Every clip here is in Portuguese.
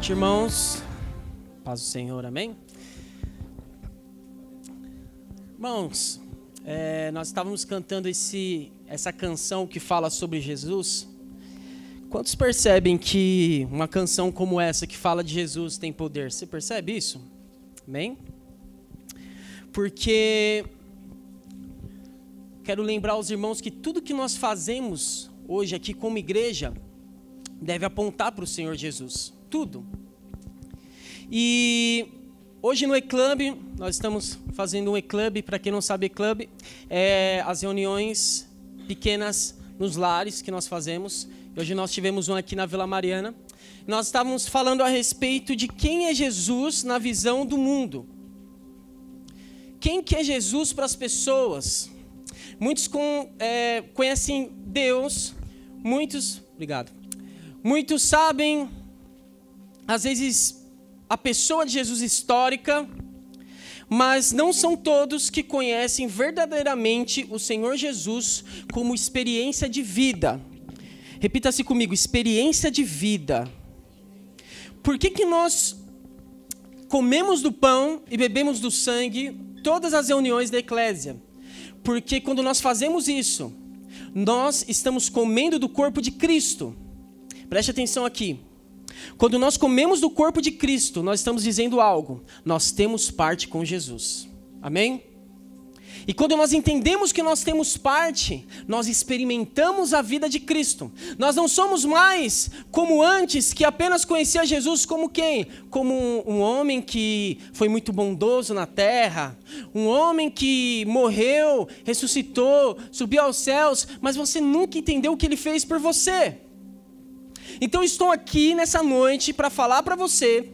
noite, irmãos. Paz do Senhor, amém? Irmãos, nós estávamos cantando essa canção que fala sobre Jesus. Quantos percebem que uma canção como essa, que fala de Jesus, tem poder? Você percebe isso? Amém? Porque quero lembrar aos irmãos que tudo que nós fazemos hoje aqui como igreja deve apontar para o Senhor Jesus. Tudo. E hoje no E-Club, nós estamos fazendo um E-Club. Para quem não sabe, E-Club é as reuniões pequenas nos lares que nós fazemos. Hoje nós tivemos um aqui na Vila Mariana. Nós estávamos falando a respeito de quem é Jesus na visão do mundo. Quem que é Jesus para as pessoas? Muitos conhecem Deus, muitos sabem, às vezes, a pessoa de Jesus histórica, mas não são todos que conhecem verdadeiramente o Senhor Jesus como experiência de vida. Repita-se comigo, experiência de vida. Por que nós comemos do pão e bebemos do sangue todas as reuniões da eclésia? Porque quando nós fazemos isso, nós estamos comendo do corpo de Cristo. Preste atenção aqui. Quando nós comemos do corpo de Cristo, nós estamos dizendo algo. Nós temos parte com Jesus. Amém? E quando nós entendemos que nós temos parte, nós experimentamos a vida de Cristo. Nós não somos mais como antes, que apenas conhecia Jesus como quem? Como um homem que foi muito bondoso na terra, um homem que morreu, ressuscitou, subiu aos céus, mas você nunca entendeu o que ele fez por você. Então estou aqui nessa noite para falar para você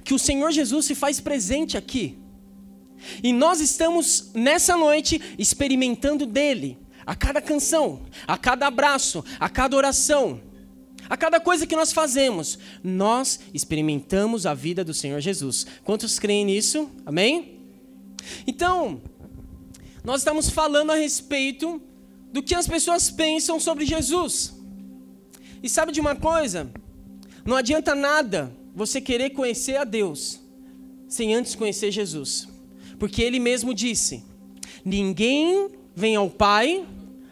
que o Senhor Jesus se faz presente aqui. E nós estamos nessa noite experimentando dele, a cada canção, a cada abraço, a cada oração, a cada coisa que nós fazemos, nós experimentamos a vida do Senhor Jesus. Quantos creem nisso? Amém? Então, nós estamos falando a respeito do que as pessoas pensam sobre Jesus. E sabe de uma coisa? Não adianta nada você querer conhecer a Deus sem antes conhecer Jesus. Porque ele mesmo disse, ninguém vem ao Pai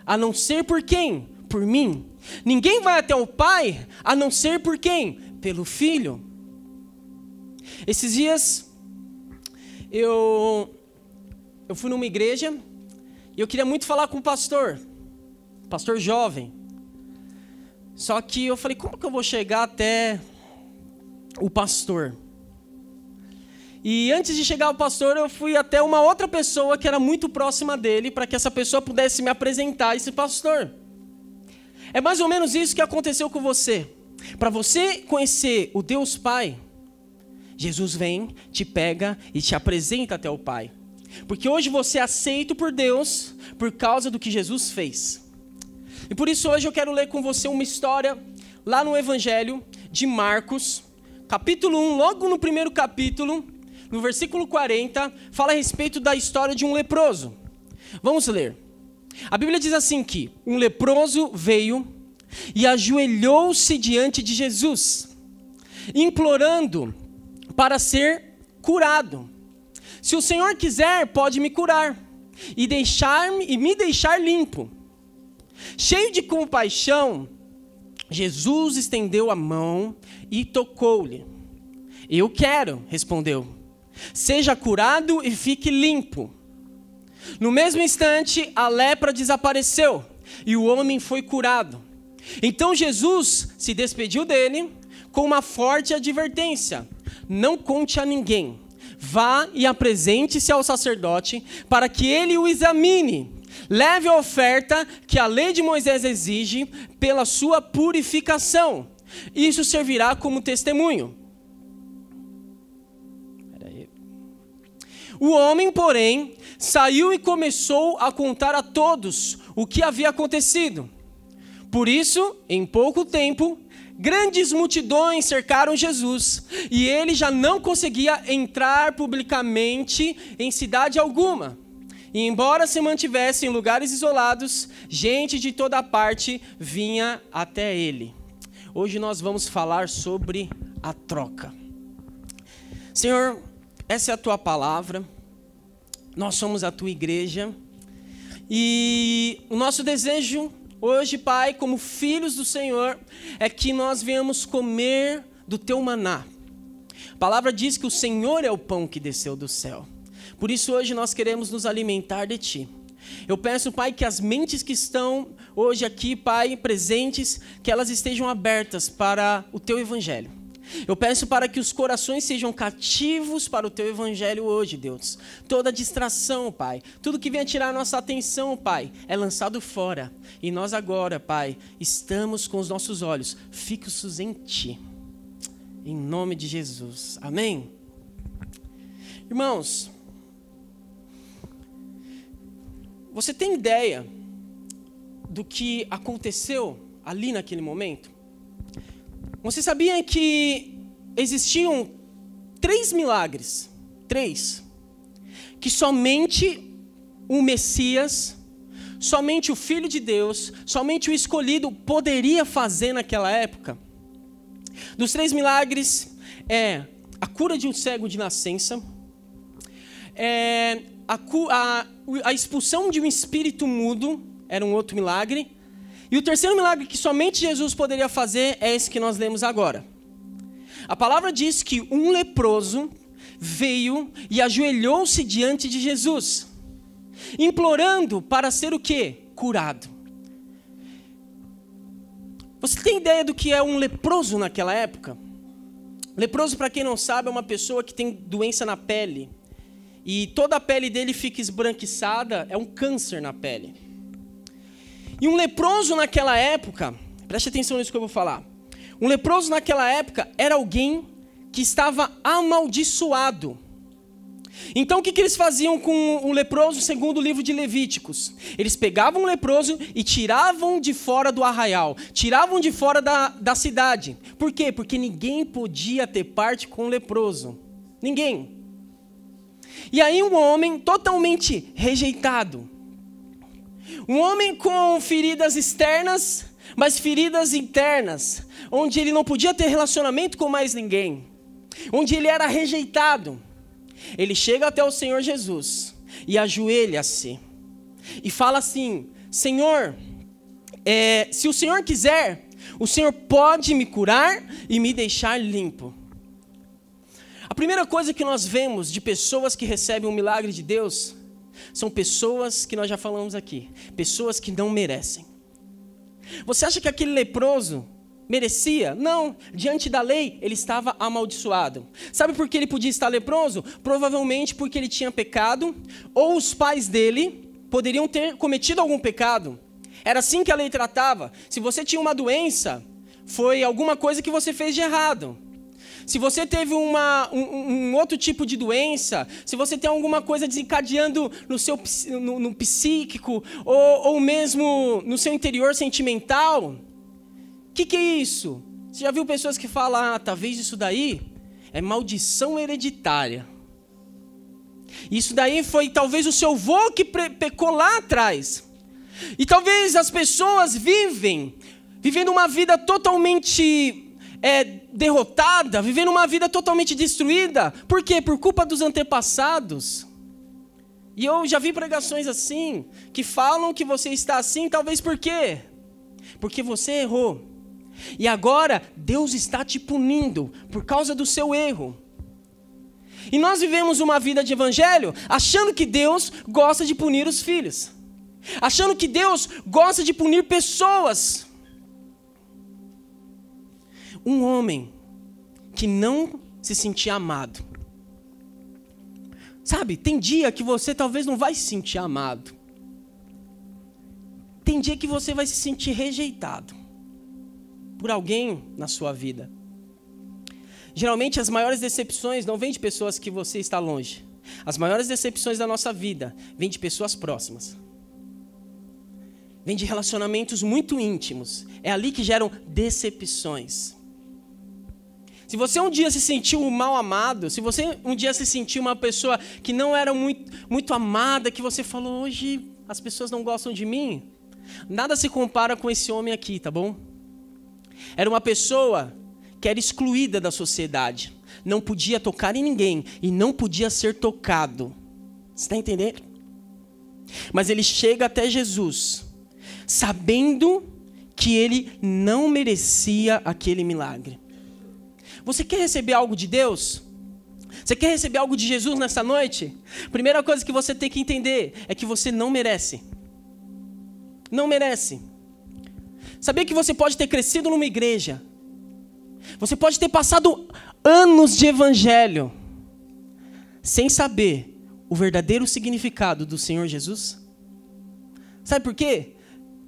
a não ser por quem? Por mim. Ninguém vai até o Pai a não ser por quem? Pelo Filho. Esses dias eu fui numa igreja e eu queria muito falar com o pastor jovem. Só que eu falei, como que eu vou chegar até o pastor? E antes de chegar ao pastor, eu fui até uma outra pessoa que era muito próxima dele, para que essa pessoa pudesse me apresentar esse pastor. É mais ou menos isso que aconteceu com você. Para você conhecer o Deus Pai, Jesus vem, te pega e te apresenta até o Pai. Porque hoje você é aceito por Deus por causa do que Jesus fez. E por isso hoje eu quero ler com você uma história lá no Evangelho de Marcos, capítulo 1, logo no primeiro capítulo, no versículo 40, fala a respeito da história de um leproso. Vamos ler. A Bíblia diz assim que um leproso veio e ajoelhou-se diante de Jesus, implorando para ser curado. Se o Senhor quiser, pode me curar e me deixar limpo. Cheio de compaixão, Jesus estendeu a mão e tocou-lhe. Eu quero, respondeu. Seja curado e fique limpo. No mesmo instante, a lepra desapareceu e o homem foi curado. Então Jesus se despediu dele com uma forte advertência. Não conte a ninguém. Vá e apresente-se ao sacerdote para que ele o examine. Leve a oferta que a lei de Moisés exige pela sua purificação. Isso servirá como testemunho. O homem, porém, saiu e começou a contar a todos o que havia acontecido. Por isso, em pouco tempo, grandes multidões cercaram Jesus, e ele já não conseguia entrar publicamente em cidade alguma. E embora se mantivesse em lugares isolados, gente de toda parte vinha até ele. Hoje nós vamos falar sobre a troca. Senhor, essa é a tua palavra, nós somos a tua igreja, e o nosso desejo hoje, Pai, como filhos do Senhor, é que nós venhamos comer do teu maná. A palavra diz que o Senhor é o pão que desceu do céu. Por isso hoje nós queremos nos alimentar de ti. Eu peço, Pai, que as mentes que estão hoje aqui, Pai, presentes, que elas estejam abertas para o teu evangelho. Eu peço para que os corações sejam cativos para o teu evangelho hoje, Deus. Toda distração, Pai, tudo que venha tirar a nossa atenção, Pai, é lançado fora. E nós agora, Pai, estamos com os nossos olhos fixos em ti. Em nome de Jesus. Amém? Irmãos, você tem ideia do que aconteceu ali naquele momento? Você sabia que existiam 3 milagres, 3, que somente o Messias, somente o Filho de Deus, somente o escolhido poderia fazer naquela época? Dos 3 milagres, a cura de um cego de nascença, a expulsão de um espírito mudo, era um outro milagre, e o terceiro milagre que somente Jesus poderia fazer é esse que nós lemos agora. A palavra diz que um leproso veio e ajoelhou-se diante de Jesus, implorando para ser o quê? Curado. Você tem ideia do que é um leproso naquela época? Leproso, para quem não sabe, é uma pessoa que tem doença na pele. E toda a pele dele fica esbranquiçada, é um câncer na pele. E um leproso naquela época, preste atenção nisso que eu vou falar. Um leproso naquela época era alguém que estava amaldiçoado. Então o que eles faziam com o leproso segundo o livro de Levíticos? Eles pegavam o leproso e tiravam de fora do arraial, tiravam de fora da cidade. Por quê? Porque ninguém podia ter parte com o leproso. Ninguém. E aí um homem totalmente rejeitado. Um homem com feridas externas, mas feridas internas, onde ele não podia ter relacionamento com mais ninguém, onde ele era rejeitado. Ele chega até o Senhor Jesus e ajoelha-se e fala assim: Senhor, se o Senhor quiser, o Senhor pode me curar e me deixar limpo. A primeira coisa que nós vemos de pessoas que recebem um milagre de Deus são pessoas que nós já falamos aqui, pessoas que não merecem. Você acha que aquele leproso merecia? Não, diante da lei ele estava amaldiçoado. Sabe por que ele podia estar leproso? Provavelmente porque ele tinha pecado, ou os pais dele poderiam ter cometido algum pecado. Era assim que a lei tratava. Se você tinha uma doença, foi alguma coisa que você fez de errado. Se você teve um outro tipo de doença, se você tem alguma coisa desencadeando no psíquico, ou mesmo no seu interior sentimental, o que é isso? Você já viu pessoas que falam, talvez isso daí é maldição hereditária. Isso daí foi talvez o seu avô que pecou lá atrás. E talvez as pessoas vivendo uma vida totalmente derrotada, vivendo uma vida totalmente destruída. Por quê? Por culpa dos antepassados. E eu já vi pregações assim, que falam que você está assim, talvez por quê? Porque você errou. E agora Deus está te punindo por causa do seu erro. E nós vivemos uma vida de evangelho achando que Deus gosta de punir os filhos, achando que Deus gosta de punir pessoas. Um homem que não se sentia amado. Sabe, tem dia que você talvez não vai se sentir amado. Tem dia que você vai se sentir rejeitado por alguém na sua vida. Geralmente as maiores decepções não vêm de pessoas que você está longe. As maiores decepções da nossa vida vêm de pessoas próximas. Vêm de relacionamentos muito íntimos. É ali que geram decepções. Se você um dia se sentiu mal amado, se você um dia se sentiu uma pessoa que não era muito amada, que você falou, hoje as pessoas não gostam de mim, nada se compara com esse homem aqui, tá bom? Era uma pessoa que era excluída da sociedade. Não podia tocar em ninguém e não podia ser tocado. Você está entendendo? Mas ele chega até Jesus, sabendo que ele não merecia aquele milagre. Você quer receber algo de Deus? Você quer receber algo de Jesus nessa noite? Primeira coisa que você tem que entender é que você não merece. Não merece. Sabia que você pode ter crescido numa igreja? Você pode ter passado anos de evangelho sem saber o verdadeiro significado do Senhor Jesus? Sabe por quê?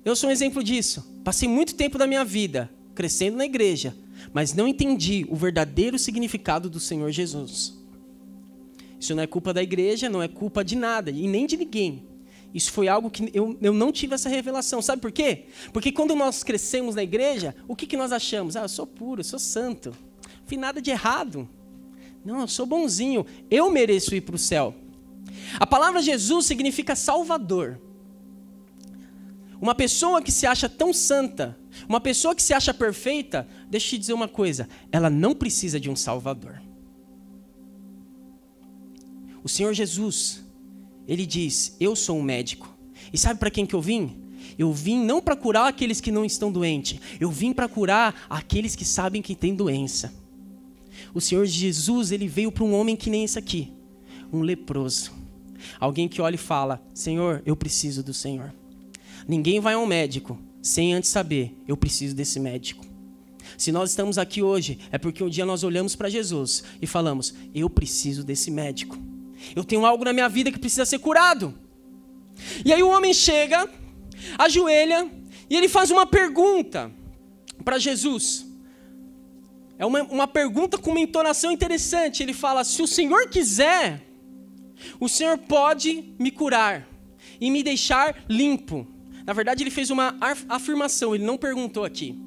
Eu sou um exemplo disso. Passei muito tempo da minha vida crescendo na igreja, mas não entendi o verdadeiro significado do Senhor Jesus. Isso não é culpa da igreja, não é culpa de nada e nem de ninguém. Isso foi algo que eu não tive essa revelação. Sabe por quê? Porque quando nós crescemos na igreja, o que nós achamos? Eu sou puro, eu sou santo. Não fiz nada de errado. Não, eu sou bonzinho. Eu mereço ir para o céu. A palavra Jesus significa Salvador. Uma pessoa que se acha tão santa, uma pessoa que se acha perfeita, deixa eu te dizer uma coisa, ela não precisa de um Salvador. O Senhor Jesus, ele diz, eu sou um médico. E sabe para quem que eu vim? Eu vim não para curar aqueles que não estão doentes, eu vim para curar aqueles que sabem que têm doença. O Senhor Jesus, ele veio para um homem que nem esse aqui, um leproso. Alguém que olha e fala, Senhor, eu preciso do Senhor. Ninguém vai a um médico sem antes saber, eu preciso desse médico. Se nós estamos aqui hoje, é porque um dia nós olhamos para Jesus e falamos, eu preciso desse médico. Eu tenho algo na minha vida que precisa ser curado. E aí o homem chega, ajoelha, e ele faz uma pergunta para Jesus. É uma pergunta com uma entonação interessante. Ele fala, se o Senhor quiser, o Senhor pode me curar e me deixar limpo. Na verdade, ele fez uma afirmação, ele não perguntou aqui.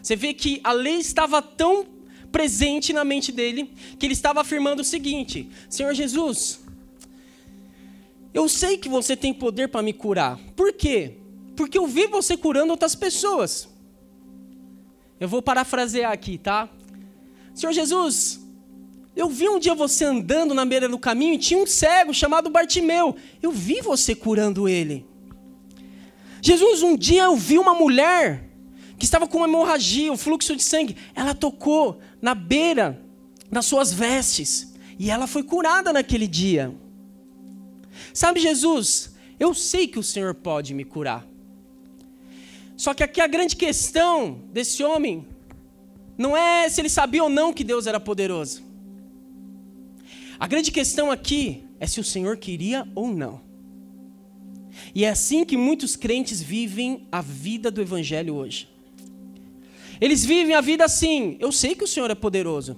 Você vê que a lei estava tão presente na mente dele, que ele estava afirmando o seguinte, Senhor Jesus, eu sei que você tem poder para me curar. Por quê? Porque eu vi você curando outras pessoas. Eu vou parafrasear aqui, tá? Senhor Jesus, eu vi um dia você andando na beira do caminho e tinha um cego chamado Bartimeu. Eu vi você curando ele. Jesus, um dia eu vi uma mulher que estava com uma hemorragia, um fluxo de sangue. Ela tocou na beira das suas vestes e ela foi curada naquele dia. Sabe, Jesus, eu sei que o Senhor pode me curar. Só que aqui a grande questão desse homem não é se ele sabia ou não que Deus era poderoso. A grande questão aqui é se o Senhor queria ou não. E é assim que muitos crentes vivem a vida do evangelho hoje. Eles vivem a vida assim, eu sei que o Senhor é poderoso.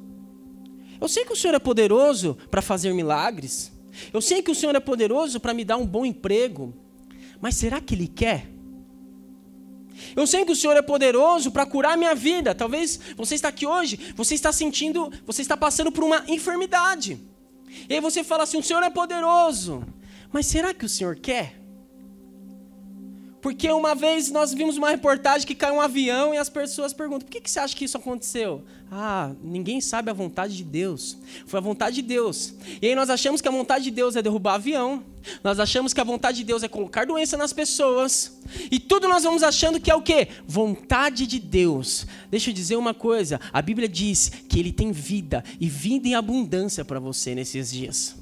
Eu sei que o Senhor é poderoso para fazer milagres. Eu sei que o Senhor é poderoso para me dar um bom emprego. Mas será que Ele quer? Eu sei que o Senhor é poderoso para curar a minha vida. Talvez você está aqui hoje, você está passando por uma enfermidade. E aí você fala assim, o Senhor é poderoso. Mas será que o Senhor quer? Porque uma vez nós vimos uma reportagem que caiu um avião e as pessoas perguntam, por que você acha que isso aconteceu? Ninguém sabe a vontade de Deus. Foi a vontade de Deus. E aí nós achamos que a vontade de Deus é derrubar avião. Nós achamos que a vontade de Deus é colocar doença nas pessoas. E tudo nós vamos achando que é o quê? Vontade de Deus. Deixa eu dizer uma coisa. A Bíblia diz que Ele tem vida e vida em abundância para você nesses dias.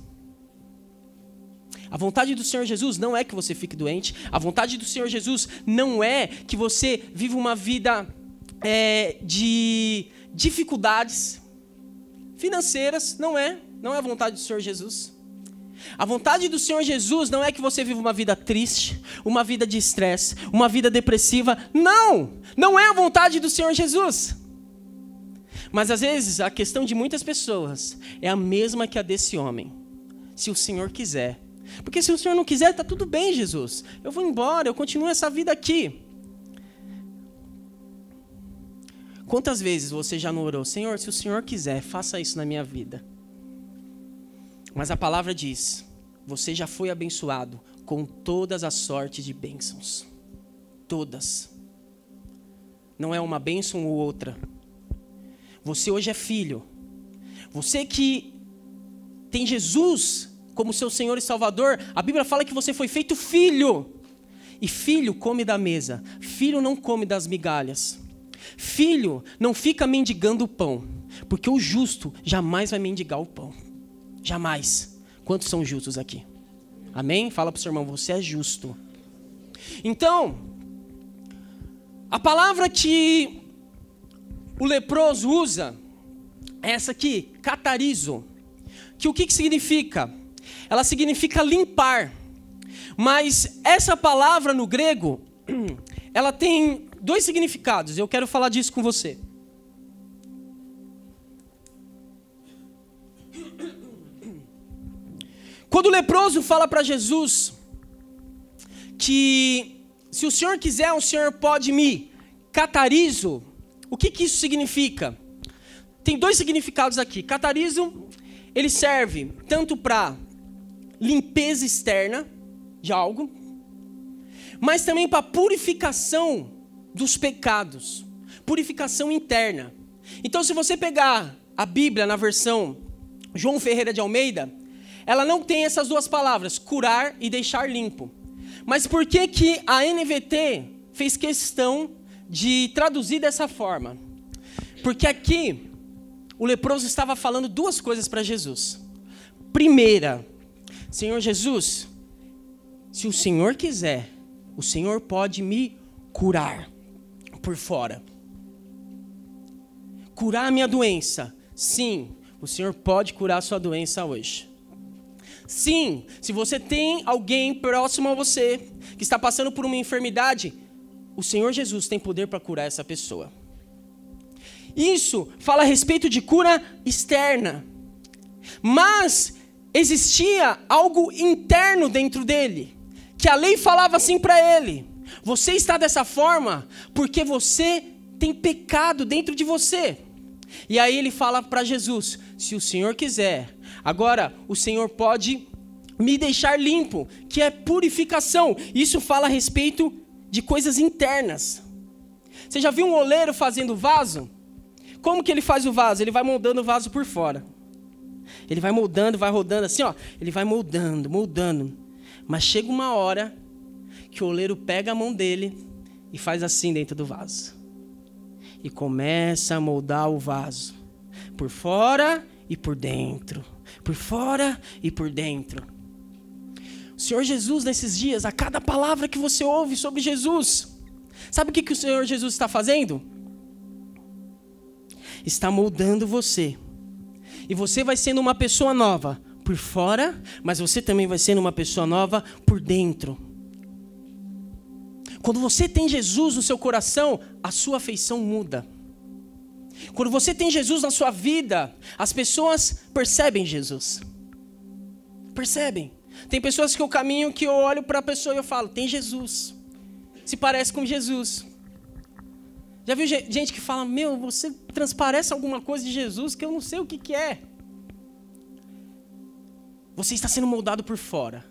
A vontade do Senhor Jesus não é que você fique doente. A vontade do Senhor Jesus não é que você viva uma vida de dificuldades financeiras. Não é a vontade do Senhor Jesus. A vontade do Senhor Jesus não é que você viva uma vida triste, uma vida de estresse, uma vida depressiva. Não é a vontade do Senhor Jesus. Mas às vezes a questão de muitas pessoas é a mesma que a desse homem. Se o Senhor quiser. Porque se o Senhor não quiser, está tudo bem, Jesus. Eu vou embora, eu continuo essa vida aqui. Quantas vezes você já não orou? Senhor, se o Senhor quiser, faça isso na minha vida. Mas a palavra diz, você já foi abençoado com todas as sortes de bênçãos. Todas. Não é uma bênção ou outra. Você hoje é filho. Você que tem Jesus como seu Senhor e Salvador, a Bíblia fala que você foi feito filho. E filho come da mesa. Filho não come das migalhas. Filho não fica mendigando o pão. Porque o justo jamais vai mendigar o pão. Jamais. Quantos são justos aqui? Amém? Fala para o seu irmão, você é justo. Então, a palavra que o leproso usa é essa aqui, catarizo. Que o que significa? Ela significa limpar. Mas essa palavra no grego, ela tem 2 significados. Eu quero falar disso com você. Quando o leproso fala para Jesus que se o Senhor quiser, o Senhor pode me catarizo, o que isso significa? Tem 2 significados aqui. Catarizo, ele serve tanto para limpeza externa de algo, mas também para purificação dos pecados, purificação interna. Então, se você pegar a Bíblia na versão João Ferreira de Almeida, ela não tem essas 2 palavras, curar e deixar limpo. Mas por que a NVT fez questão de traduzir dessa forma? Porque aqui o leproso estava falando 2 coisas para Jesus. Primeira, Senhor Jesus, se o Senhor quiser, o Senhor pode me curar por fora. Curar a minha doença. Sim, o Senhor pode curar a sua doença hoje. Sim, se você tem alguém próximo a você que está passando por uma enfermidade, o Senhor Jesus tem poder para curar essa pessoa. Isso fala a respeito de cura externa. Mas existia algo interno dentro dele, que a lei falava assim para ele: você está dessa forma porque você tem pecado dentro de você. E aí ele fala para Jesus: se o Senhor quiser, agora o Senhor pode me deixar limpo, que é purificação. Isso fala a respeito de coisas internas. Você já viu um oleiro fazendo vaso? Como que ele faz o vaso? Ele vai moldando o vaso por fora. Ele vai moldando, vai rodando assim, ó. Ele vai moldando, moldando. Mas chega uma hora que o oleiro pega a mão dele e faz assim dentro do vaso. E começa a moldar o vaso. Por fora e por dentro. Por fora e por dentro. O Senhor Jesus, nesses dias, a cada palavra que você ouve sobre Jesus, sabe o que o Senhor Jesus está fazendo? Está moldando você. E você vai sendo uma pessoa nova por fora, mas você também vai sendo uma pessoa nova por dentro. Quando você tem Jesus no seu coração, a sua afeição muda. Quando você tem Jesus na sua vida, as pessoas percebem Jesus. Percebem. Tem pessoas que eu caminho, que eu olho para a pessoa e eu falo, tem Jesus. Se parece com Jesus. Já viu gente que fala, meu, você transparece alguma coisa de Jesus que eu não sei o que é. Você está sendo moldado por fora.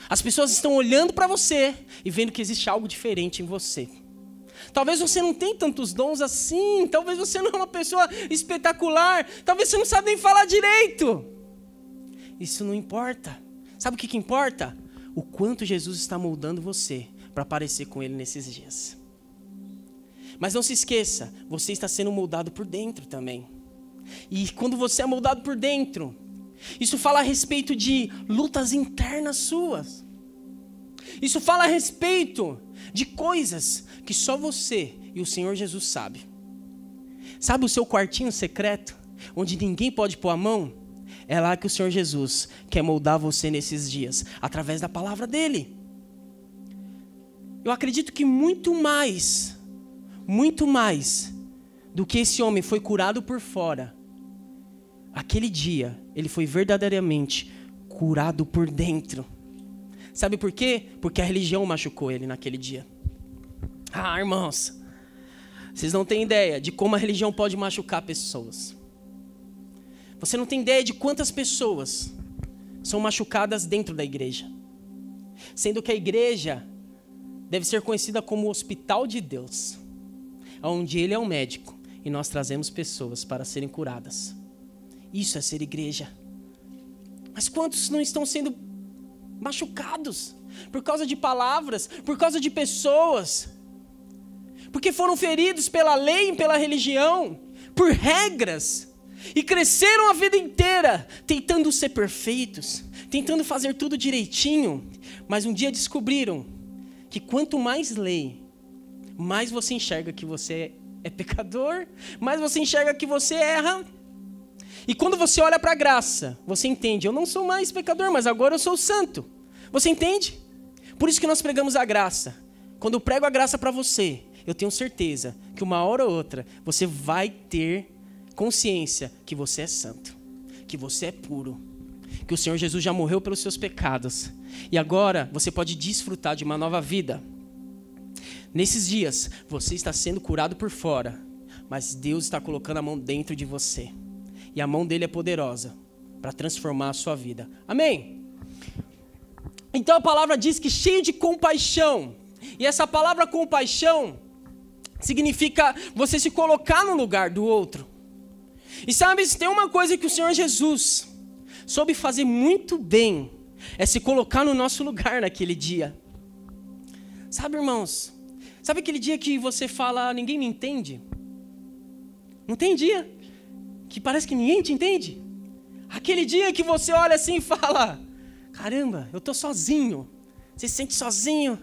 As pessoas estão olhando para você e vendo que existe algo diferente em você. Talvez você não tenha tantos dons assim, talvez você não é uma pessoa espetacular, talvez você não sabe nem falar direito. Isso não importa. Sabe o que importa? O quanto Jesus está moldando você para parecer com Ele nesses dias. Mas não se esqueça, você está sendo moldado por dentro também. E quando você é moldado por dentro, isso fala a respeito de lutas internas suas. Isso fala a respeito de coisas que só você e o Senhor Jesus sabe. Sabe o seu quartinho secreto, onde ninguém pode pôr a mão? É lá que o Senhor Jesus quer moldar você nesses dias, através da palavra dele. Eu acredito que muito mais do que esse homem foi curado por fora, aquele dia ele foi verdadeiramente curado por dentro. Sabe por quê? Porque a religião machucou ele naquele dia. Ah, irmãos, vocês não têm ideia de como a religião pode machucar pessoas. Você não tem ideia de quantas pessoas são machucadas dentro da igreja. Sendo que a igreja deve ser conhecida como o hospital de Deus, onde Ele é o médico e e nós trazemos pessoas para serem curadas. Isso é ser igreja. Mas quantos não estão sendo machucados por causa de palavras, por causa de pessoas? Porque foram feridos pela lei e pela religião, por regras, e cresceram a vida inteira tentando ser perfeitos, tentando fazer tudo direitinho, mas um dia descobriram que quanto mais lei, mais você enxerga que você é pecador, mais você enxerga que você erra. E quando você olha para a graça, você entende, eu não sou mais pecador, mas agora eu sou santo. Você entende? Por isso que nós pregamos a graça. Quando eu prego a graça para você, eu tenho certeza que uma hora ou outra você vai ter consciência que você é santo, que você é puro, que o Senhor Jesus já morreu pelos seus pecados. E agora você pode desfrutar de uma nova vida. Nesses dias, você está sendo curado por fora, mas Deus está colocando a mão dentro de você. E a mão dele é poderosa para transformar a sua vida. Amém? Então a palavra diz que cheio de compaixão. E essa palavra compaixão significa você se colocar no lugar do outro. E sabe, se tem uma coisa que o Senhor Jesus soube fazer muito bem, é se colocar no nosso lugar naquele dia. Sabe, irmãos, sabe aquele dia que você fala, ninguém me entende? Não tem dia que parece que ninguém te entende? Aquele dia que você olha assim e fala, caramba, eu estou sozinho. Você se sente sozinho.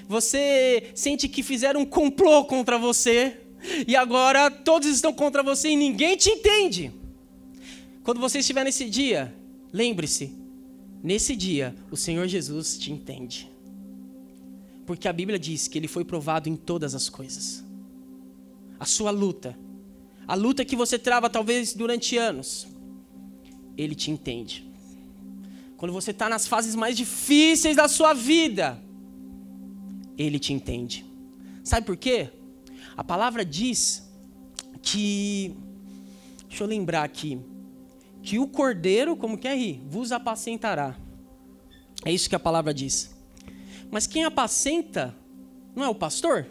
Você sente que fizeram um complô contra você. E agora todos estão contra você e ninguém te entende. Quando você estiver nesse dia, lembre-se, nesse dia o Senhor Jesus te entende. Porque a Bíblia diz que ele foi provado em todas as coisas. A sua luta, a luta que você trava talvez durante anos, ele te entende. Quando você está nas fases mais difíceis da sua vida, ele te entende. Sabe por quê? A palavra diz que, deixa eu lembrar aqui, que o cordeiro, como que é? Vos apacentará. É isso que a palavra diz. Mas quem apacenta não é o pastor?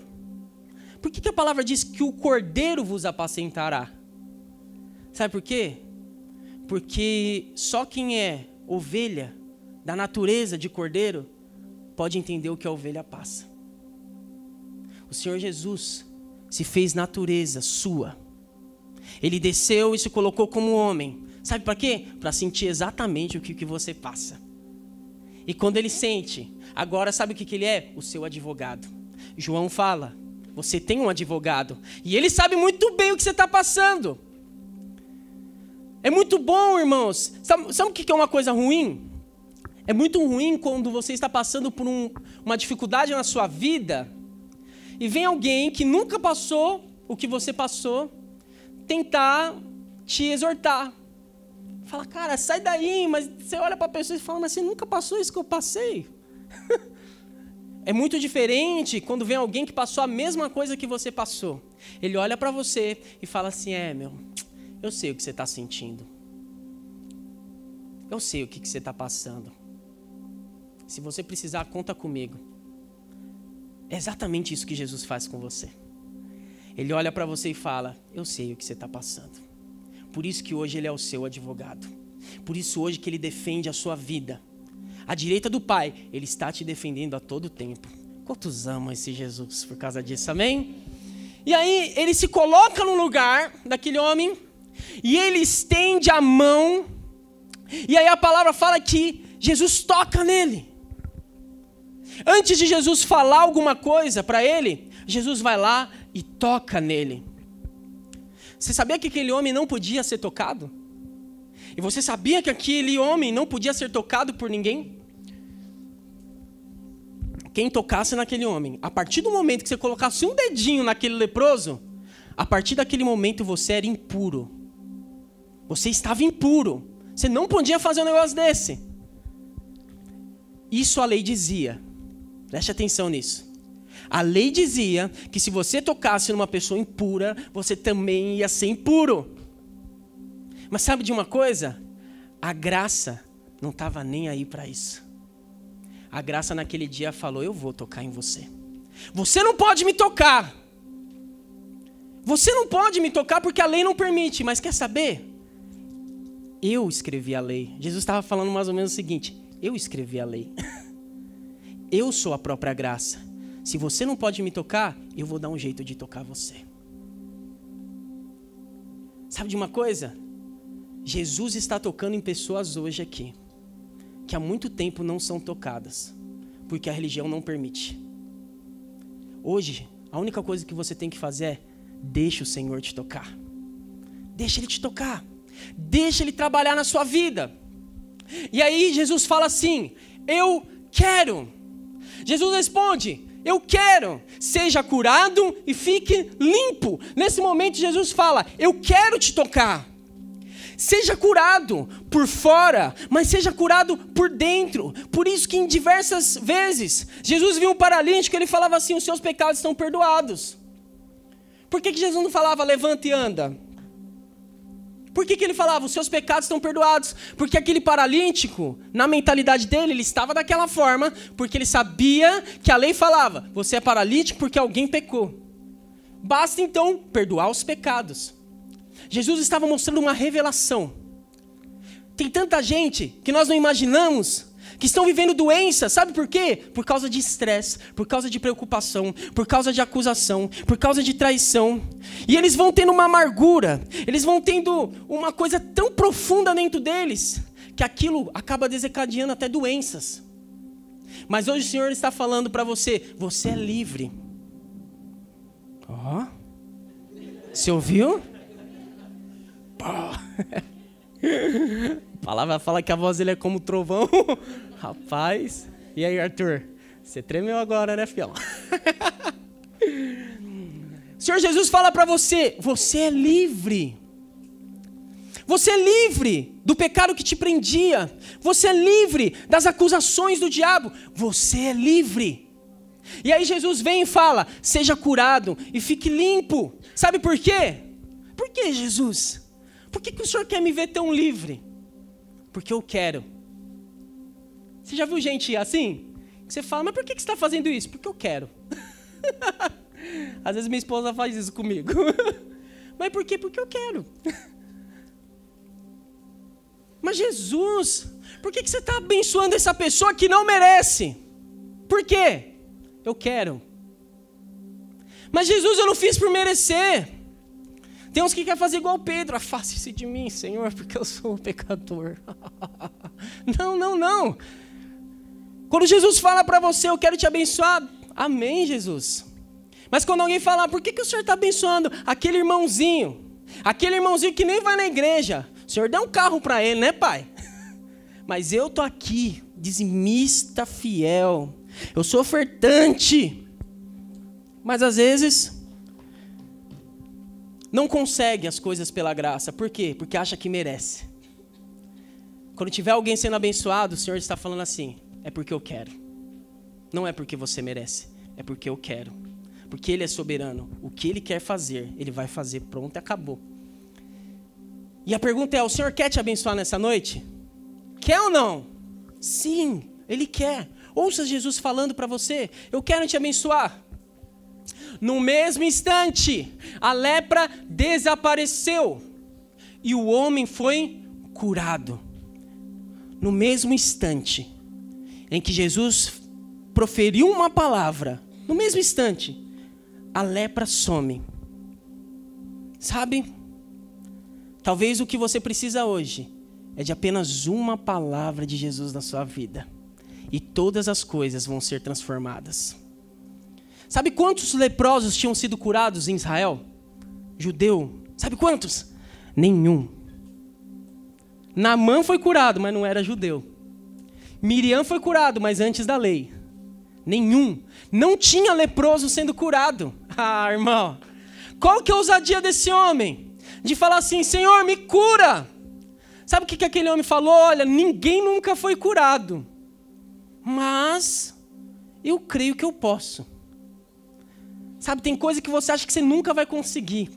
Por que a palavra diz que o cordeiro vos apacentará? Sabe por quê? Porque só quem é ovelha da natureza de cordeiro pode entender o que a ovelha passa. O Senhor Jesus se fez natureza sua. Ele desceu e se colocou como homem. Sabe para quê? Para sentir exatamente o que você passa. E quando ele sente, agora sabe o que ele é? O seu advogado. João fala, você tem um advogado. E ele sabe muito bem o que você está passando. É muito bom, irmãos. Sabe o que é uma coisa ruim? É muito ruim quando você está passando por uma dificuldade na sua vida e vem alguém que nunca passou o que você passou tentar te exortar. Fala, cara, sai daí, mas você olha para a pessoa e fala, mas você nunca passou isso que eu passei. É muito diferente quando vem alguém que passou a mesma coisa que você passou. Ele olha para você e fala assim, eu sei o que você está sentindo. Eu sei o que você está passando. Se você precisar, conta comigo. É exatamente isso que Jesus faz com você. Ele olha para você e fala, eu sei o que você está passando. Por isso que hoje ele é o seu advogado. Por isso hoje que ele defende a sua vida. À direita do Pai, ele está te defendendo a todo tempo. Quantos amam esse Jesus por causa disso, amém? E aí ele se coloca no lugar daquele homem e ele estende a mão. E aí a palavra fala que Jesus toca nele. Antes de Jesus falar alguma coisa para ele, Jesus vai lá e toca nele. Você sabia que aquele homem não podia ser tocado? E você sabia que aquele homem não podia ser tocado por ninguém? Quem tocasse naquele homem, a partir do momento que você colocasse um dedinho naquele leproso, a partir daquele momento você era impuro. Você estava impuro. Você não podia fazer um negócio desse. Isso a lei dizia. Preste atenção nisso. A lei dizia que se você tocasse numa pessoa impura, você também ia ser impuro. Mas sabe de uma coisa? A graça não estava nem aí para isso. A graça naquele dia falou, eu vou tocar em você. Você não pode me tocar. Você não pode me tocar porque a lei não permite. Mas quer saber? Eu escrevi a lei. Jesus estava falando mais ou menos o seguinte: eu escrevi a lei. Eu sou a própria graça. Se você não pode me tocar, eu vou dar um jeito de tocar você. Sabe de uma coisa? Jesus está tocando em pessoas hoje aqui, que há muito tempo não são tocadas, porque a religião não permite. Hoje, a única coisa que você tem que fazer é: deixa o Senhor te tocar. Deixa Ele te tocar. Deixa Ele trabalhar na sua vida. E aí Jesus fala assim: eu quero. Jesus responde: eu quero. Seja curado e fique limpo. Nesse momento Jesus fala: eu quero te tocar. Seja curado por fora, mas seja curado por dentro. Por isso que em diversas vezes Jesus viu um paralítico, ele falava assim: os seus pecados estão perdoados. Por que Jesus não falava: levanta e anda? Por que ele falava: os seus pecados estão perdoados? Porque aquele paralítico, na mentalidade dele, ele estava daquela forma, porque ele sabia que a lei falava: você é paralítico porque alguém pecou. Basta então perdoar os pecados. Jesus estava mostrando uma revelação. Tem tanta gente que nós não imaginamos que estão vivendo doença, sabe por quê? Por causa de estresse, por causa de preocupação, por causa de acusação, por causa de traição. E eles vão tendo uma amargura, eles vão tendo uma coisa tão profunda dentro deles, que aquilo acaba desencadeando até doenças. Mas hoje o Senhor está falando para você: você é livre. Ó, você ouviu? A palavra fala que a voz dele é como trovão. Rapaz. E aí, Arthur? Você tremeu agora, né, fião? O Senhor Jesus fala para você: você é livre. Você é livre do pecado que te prendia. Você é livre das acusações do diabo. Você é livre. E aí Jesus vem e fala: seja curado e fique limpo. Sabe por quê? Por que, Jesus? Por que o Senhor quer me ver tão livre? Porque eu quero. Você já viu gente assim? Você fala: mas por que você está fazendo isso? Porque eu quero. Às vezes minha esposa faz isso comigo. Mas por quê? Porque eu quero. Mas Jesus, por que você está abençoando essa pessoa que não merece? Por quê? Eu quero. Mas Jesus, eu não fiz por merecer. Tem uns que querem fazer igual Pedro: afaste-se de mim, Senhor, porque eu sou um pecador. Não. Quando Jesus fala para você: eu quero te abençoar, amém, Jesus. Mas quando alguém fala: por que o Senhor está abençoando aquele irmãozinho que nem vai na igreja? O Senhor deu um carro para ele, né, pai? Mas eu tô aqui, dizimista fiel, eu sou ofertante. Mas às vezes não consegue as coisas pela graça. Por quê? Porque acha que merece. Quando tiver alguém sendo abençoado, o Senhor está falando assim: é porque eu quero. Não é porque você merece, é porque eu quero. Porque Ele é soberano. O que Ele quer fazer, Ele vai fazer. Pronto, acabou. E a pergunta é: o Senhor quer te abençoar nessa noite? Quer ou não? Sim, Ele quer. Ouça Jesus falando para você: eu quero te abençoar. No mesmo instante, a lepra desapareceu e o homem foi curado. No mesmo instante em que Jesus proferiu uma palavra, no mesmo instante, a lepra some. Sabe? Talvez o que você precisa hoje é de apenas uma palavra de Jesus na sua vida, e todas as coisas vão ser transformadas. Sabe quantos leprosos tinham sido curados em Israel? Judeu. Sabe quantos? Nenhum. Naamã foi curado, mas não era judeu. Miriam foi curado, mas antes da lei. Nenhum. Não tinha leproso sendo curado. Ah, irmão. Qual que é a ousadia desse homem? De falar assim: Senhor, me cura. Sabe o que aquele homem falou? Olha, ninguém nunca foi curado, mas eu creio que eu posso. Sabe, tem coisa que você acha que você nunca vai conseguir,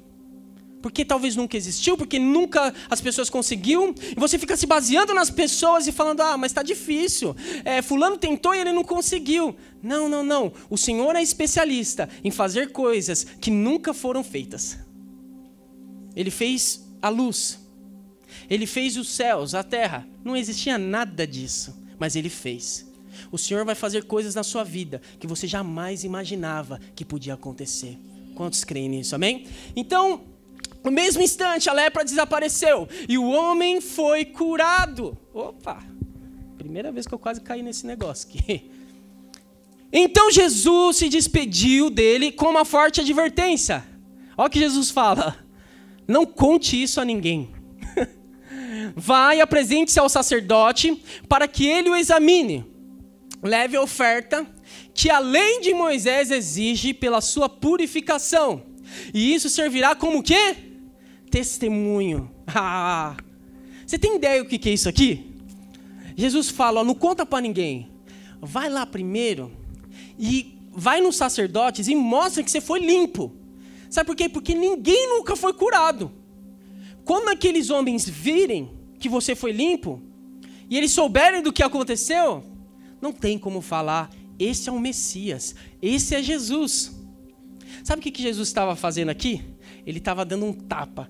porque talvez nunca existiu, porque nunca as pessoas conseguiram, e você fica se baseando nas pessoas e falando: ah, mas está difícil, fulano tentou e ele não conseguiu. Não. O Senhor é especialista em fazer coisas que nunca foram feitas. Ele fez a luz. Ele fez os céus, a terra. Não existia nada disso, mas Ele fez. O Senhor vai fazer coisas na sua vida que você jamais imaginava que podia acontecer. Quantos creem nisso, amém? Então, no mesmo instante, a lepra desapareceu e o homem foi curado. Opa, primeira vez que eu quase caí nesse negócio aqui. Então Jesus se despediu dele com uma forte advertência. Olha o que Jesus fala: não conte isso a ninguém. Vai e apresente-se ao sacerdote para que ele o examine. Leve a oferta que a lei de Moisés exige pela sua purificação. E isso servirá como o quê? Testemunho. Você tem ideia do que é isso aqui? Jesus fala, não conta para ninguém. Vai lá primeiro e vai nos sacerdotes e mostra que você foi limpo. Sabe por quê? Porque ninguém nunca foi curado. Quando aqueles homens virem que você foi limpo e eles souberem do que aconteceu, não tem como falar, esse é o Messias, esse é Jesus. Sabe o que Jesus estava fazendo aqui? Ele estava dando um tapa.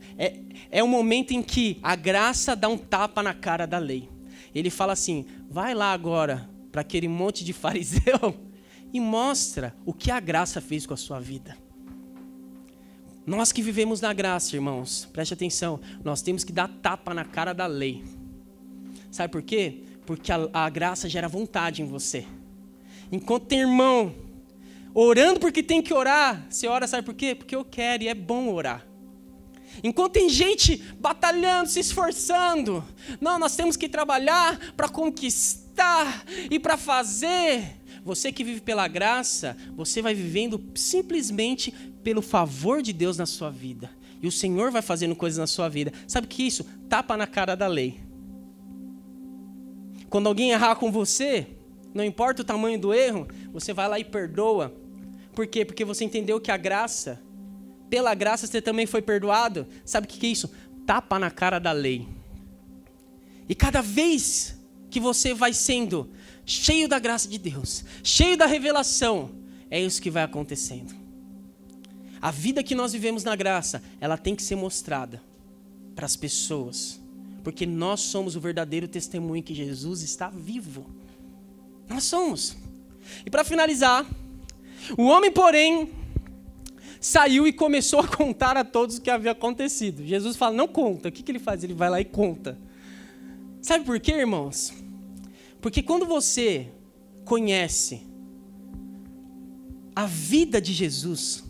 É o momento em que a graça dá um tapa na cara da lei. Ele fala assim, vai lá agora para aquele monte de fariseu e mostra o que a graça fez com a sua vida. Nós que vivemos na graça, irmãos, preste atenção, nós temos que dar tapa na cara da lei. Sabe por quê? Porque a graça gera vontade em você. Enquanto tem irmão orando porque tem que orar, você ora, sabe por quê? Porque eu quero e é bom orar. Enquanto tem gente batalhando, se esforçando, não, nós temos que trabalhar para conquistar e para fazer. Você que vive pela graça, você vai vivendo simplesmente pelo favor de Deus na sua vida. E o Senhor vai fazendo coisas na sua vida. Sabe o que é isso? Tapa na cara da lei. Quando alguém errar com você, não importa o tamanho do erro, você vai lá e perdoa. Por quê? Porque você entendeu que a graça, pela graça você também foi perdoado. Sabe o que é isso? Tapa na cara da lei. E cada vez que você vai sendo cheio da graça de Deus, cheio da revelação, é isso que vai acontecendo. A vida que nós vivemos na graça, ela tem que ser mostrada para as pessoas. Porque nós somos o verdadeiro testemunho que Jesus está vivo. Nós somos. E para finalizar, o homem, porém, saiu e começou a contar a todos o que havia acontecido. Jesus fala, não conta. O que ele faz? Ele vai lá e conta. Sabe por quê, irmãos? Porque quando você conhece a vida de Jesus,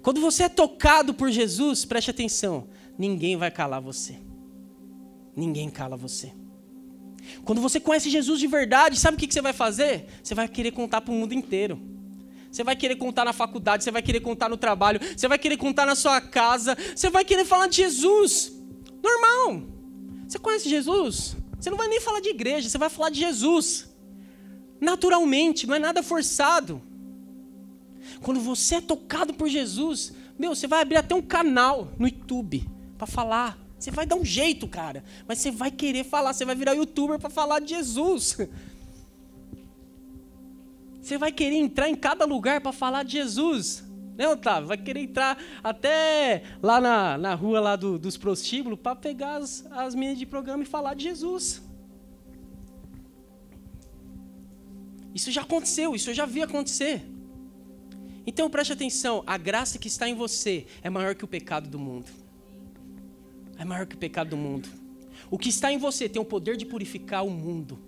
quando você é tocado por Jesus, preste atenção, ninguém vai calar você. Ninguém cala você. Quando você conhece Jesus de verdade, sabe o que você vai fazer? Você vai querer contar para o mundo inteiro. Você vai querer contar na faculdade, você vai querer contar no trabalho, você vai querer contar na sua casa, você vai querer falar de Jesus. Normal. Você conhece Jesus? Você não vai nem falar de igreja, você vai falar de Jesus. Naturalmente, não é nada forçado. Quando você é tocado por Jesus, você vai abrir até um canal no YouTube para falar. Você vai dar um jeito, cara. Mas você vai querer falar, você vai virar youtuber para falar de Jesus. Você vai querer entrar em cada lugar para falar de Jesus. Né, Otávio? Vai querer entrar até lá na rua lá dos prostíbulos para pegar as meninas de programa e falar de Jesus. Isso já aconteceu, isso eu já vi acontecer. Então preste atenção, a graça que está em você é maior que o pecado do mundo. É maior que o pecado do mundo. O que está em você tem o poder de purificar o mundo.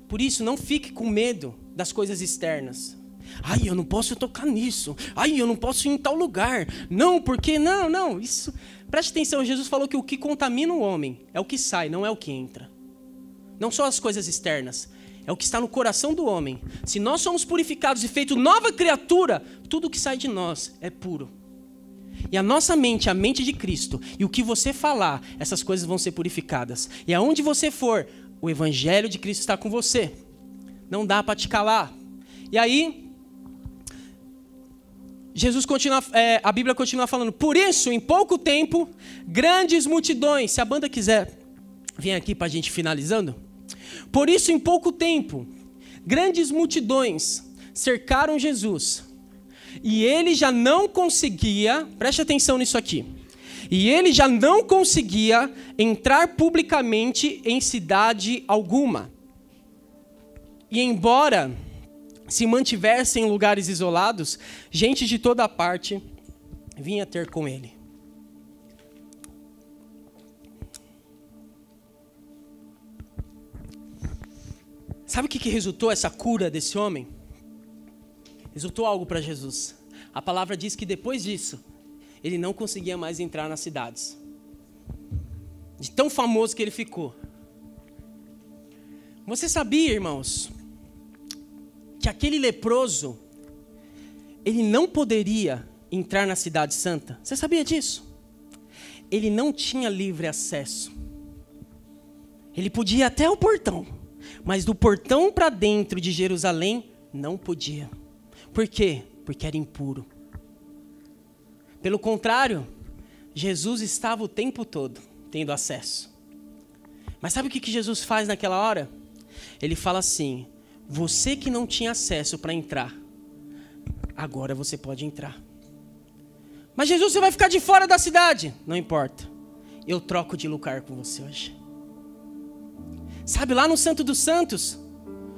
Por isso, não fique com medo das coisas externas. Ai, eu não posso tocar nisso. Ai, eu não posso ir em tal lugar. Não, porque não. Isso. Preste atenção, Jesus falou que o que contamina o homem é o que sai, não é o que entra. Não só as coisas externas, é o que está no coração do homem. Se nós somos purificados e feitos nova criatura, tudo que sai de nós é puro. E a nossa mente, a mente de Cristo, e o que você falar, essas coisas vão ser purificadas. E aonde você for, o evangelho de Cristo está com você. Não dá para te calar. E aí, a Bíblia continua falando, por isso, em pouco tempo, grandes multidões, se a banda quiser, vem aqui para a gente finalizando. Por isso, em pouco tempo, grandes multidões cercaram Jesus. E ele já não conseguia, preste atenção nisso aqui, E ele já não conseguia entrar publicamente em cidade alguma. E embora se mantivesse em lugares isolados, gente de toda parte vinha ter com ele. Sabe o que resultou essa cura desse homem? Resultou algo para Jesus. A palavra diz que depois disso, ele não conseguia mais entrar nas cidades. De tão famoso que ele ficou. Você sabia, irmãos, que aquele leproso, ele não poderia entrar na cidade santa? Você sabia disso? Ele não tinha livre acesso. Ele podia ir até o portão, mas do portão para dentro de Jerusalém, não podia. Por quê? Porque era impuro. Pelo contrário, Jesus estava o tempo todo tendo acesso. Mas sabe o que Jesus faz naquela hora? Ele fala assim: você que não tinha acesso para entrar, agora você pode entrar. Mas Jesus, você vai ficar de fora da cidade. Não importa, eu troco de lugar com você hoje. Sabe, lá no Santo dos Santos,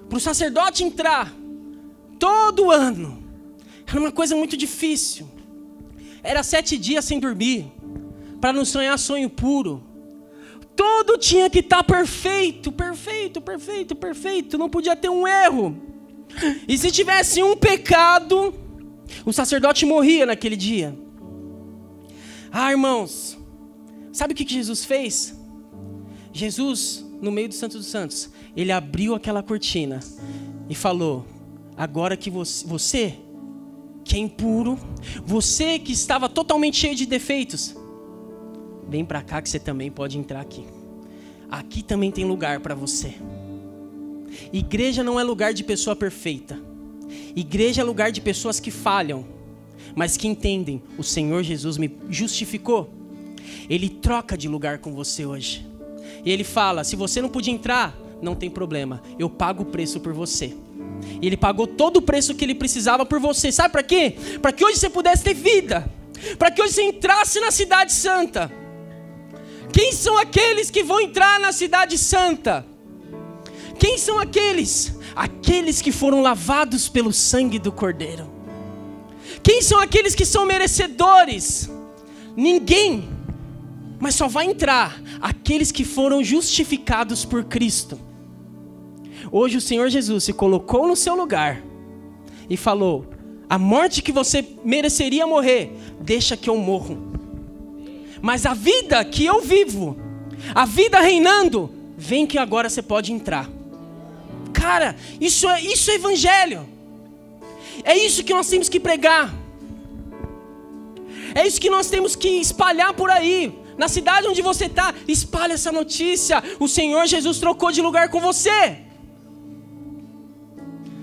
para o sacerdote entrar, todo ano, era uma coisa muito difícil. Era 7 dias sem dormir, para não sonhar sonho puro. Tudo tinha que estar perfeito, perfeito, perfeito, perfeito. Não podia ter um erro. E se tivesse um pecado, o sacerdote morria naquele dia. Ah, irmãos, sabe o que Jesus fez? Jesus, no meio do Santo dos Santos, ele abriu aquela cortina e falou: agora que você que é impuro, você que estava totalmente cheio de defeitos, vem para cá que você também pode entrar aqui. Aqui também tem lugar para você. Igreja não é lugar de pessoa perfeita. Igreja é lugar de pessoas que falham, mas que entendem: o Senhor Jesus me justificou. Ele troca de lugar com você hoje. E ele fala: se você não podia entrar, não tem problema, eu pago o preço por você. E ele pagou todo o preço que ele precisava por você. Sabe para quê? Para que hoje você pudesse ter vida. Para que hoje você entrasse na cidade santa. Quem são aqueles que vão entrar na cidade santa? Quem são aqueles? Aqueles que foram lavados pelo sangue do Cordeiro. Quem são aqueles que são merecedores? Ninguém. Mas só vai entrar aqueles que foram justificados por Cristo. Hoje o Senhor Jesus se colocou no seu lugar e falou: a morte que você mereceria morrer, deixa que eu morro. Mas a vida que eu vivo, a vida reinando, vem que agora você pode entrar. Cara, isso é evangelho. É isso que nós temos que pregar. É isso que nós temos que espalhar por aí. Na cidade onde você está, espalha essa notícia. O Senhor Jesus trocou de lugar com você.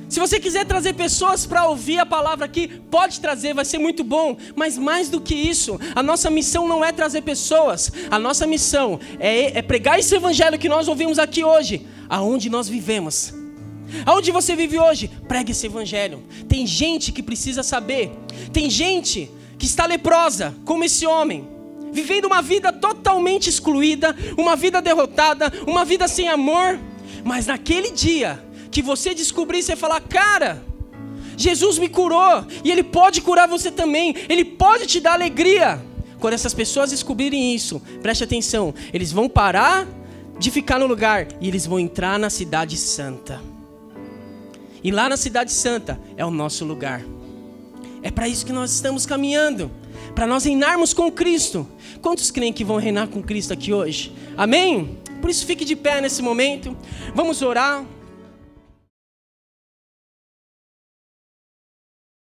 Se você quiser trazer pessoas para ouvir a palavra aqui, pode trazer, vai ser muito bom. Mas mais do que isso, a nossa missão não é trazer pessoas. A nossa missão é pregar esse evangelho que nós ouvimos aqui hoje, aonde nós vivemos. Aonde você vive hoje, pregue esse evangelho. Tem gente que precisa saber. Tem gente que está leprosa, como esse homem, vivendo uma vida totalmente excluída, uma vida derrotada, uma vida sem amor. Mas naquele dia que você descobrir, você falar: cara, Jesus me curou, e Ele pode curar você também, Ele pode te dar alegria. Quando essas pessoas descobrirem isso, preste atenção, eles vão parar de ficar no lugar e eles vão entrar na cidade santa. E lá na cidade santa é o nosso lugar. É para isso que nós estamos caminhando, para nós reinarmos com Cristo. Quantos creem que vão reinar com Cristo aqui hoje? Amém? Por isso fique de pé nesse momento, vamos orar.